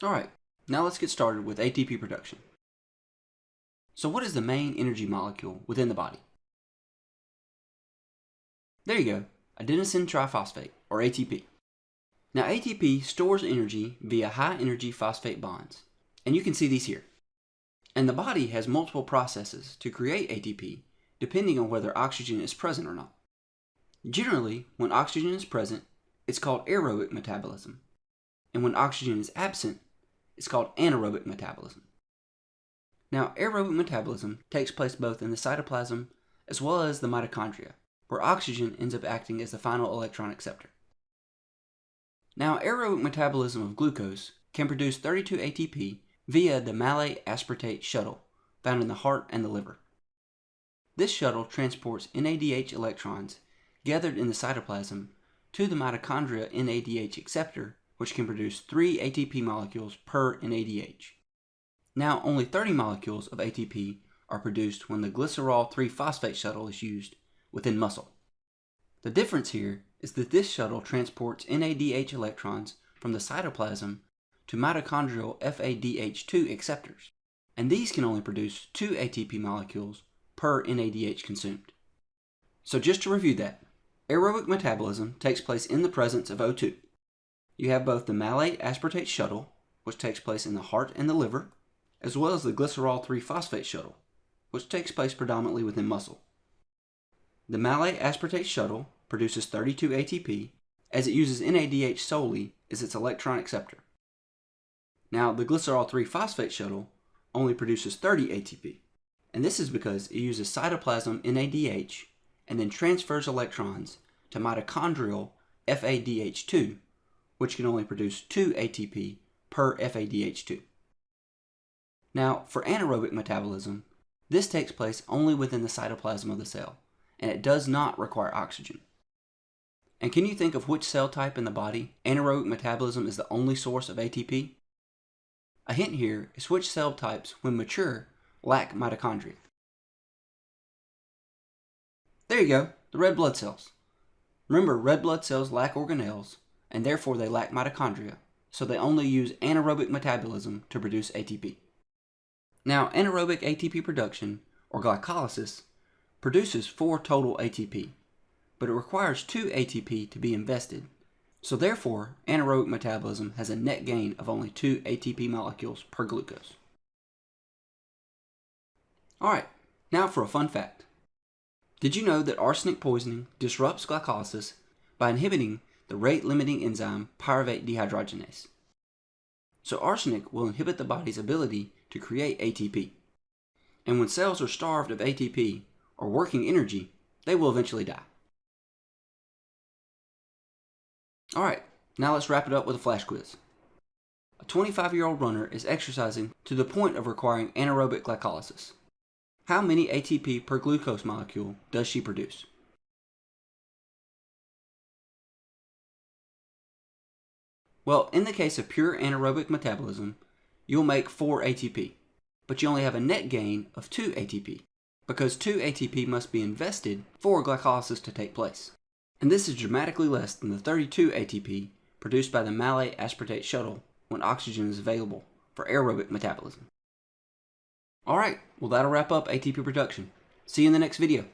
Alright, now let's get started with ATP production. So what is the main energy molecule within the body? There you go, adenosine triphosphate, or ATP. Now ATP stores energy via high energy phosphate bonds, and you can see these here. And the body has multiple processes to create ATP depending on whether oxygen is present or not. Generally, when oxygen is present, it's called aerobic metabolism, and when oxygen is absent, it's called anaerobic metabolism. Now, aerobic metabolism takes place both in the cytoplasm as well as the mitochondria, where oxygen ends up acting as the final electron acceptor. Now, aerobic metabolism of glucose can produce 32 ATP via the malate aspartate shuttle found in the heart and the liver. This shuttle transports NADH electrons gathered in the cytoplasm to the mitochondria NADH acceptor, which can produce 3 ATP molecules per NADH. Now, only 30 molecules of ATP are produced when the glycerol 3-phosphate shuttle is used within muscle. The difference here is that this shuttle transports NADH electrons from the cytoplasm to mitochondrial FADH2 acceptors, and these can only produce 2 ATP molecules per NADH consumed. So just to review that, aerobic metabolism takes place in the presence of O2. You have both the malate aspartate shuttle, which takes place in the heart and the liver, as well as the glycerol 3-phosphate shuttle, which takes place predominantly within muscle. The malate aspartate shuttle produces 32 ATP, as it uses NADH solely as its electron acceptor. Now, the glycerol 3-phosphate shuttle only produces 30 ATP, and this is because it uses cytoplasm NADH and then transfers electrons to mitochondrial FADH2, which can only produce 2 ATP per FADH2. Now, for anaerobic metabolism, this takes place only within the cytoplasm of the cell, and it does not require oxygen. And can you think of which cell type in the body anaerobic metabolism is the only source of ATP? A hint here is which cell types, when mature, lack mitochondria. There you go, the red blood cells. Remember, red blood cells lack organelles, and therefore they lack mitochondria, so they only use anaerobic metabolism to produce ATP. Now, anaerobic ATP production, or glycolysis, produces 4 total ATP, but it requires 2 ATP to be invested, so therefore anaerobic metabolism has a net gain of only 2 ATP molecules per glucose. Alright, now for a fun fact. Did you know that arsenic poisoning disrupts glycolysis by inhibiting the rate-limiting enzyme pyruvate dehydrogenase? So arsenic will inhibit the body's ability to create ATP. And when cells are starved of ATP, or working energy, they will eventually die. Alright, now let's wrap it up with a flash quiz. A 25-year-old runner is exercising to the point of requiring anaerobic glycolysis. How many ATP per glucose molecule does she produce? Well, in the case of pure anaerobic metabolism, you'll make 4 ATP, but you only have a net gain of 2 ATP, because 2 ATP must be invested for glycolysis to take place. And this is dramatically less than the 32 ATP produced by the malate aspartate shuttle when oxygen is available for aerobic metabolism. Alright, well that'll wrap up ATP production. See you in the next video.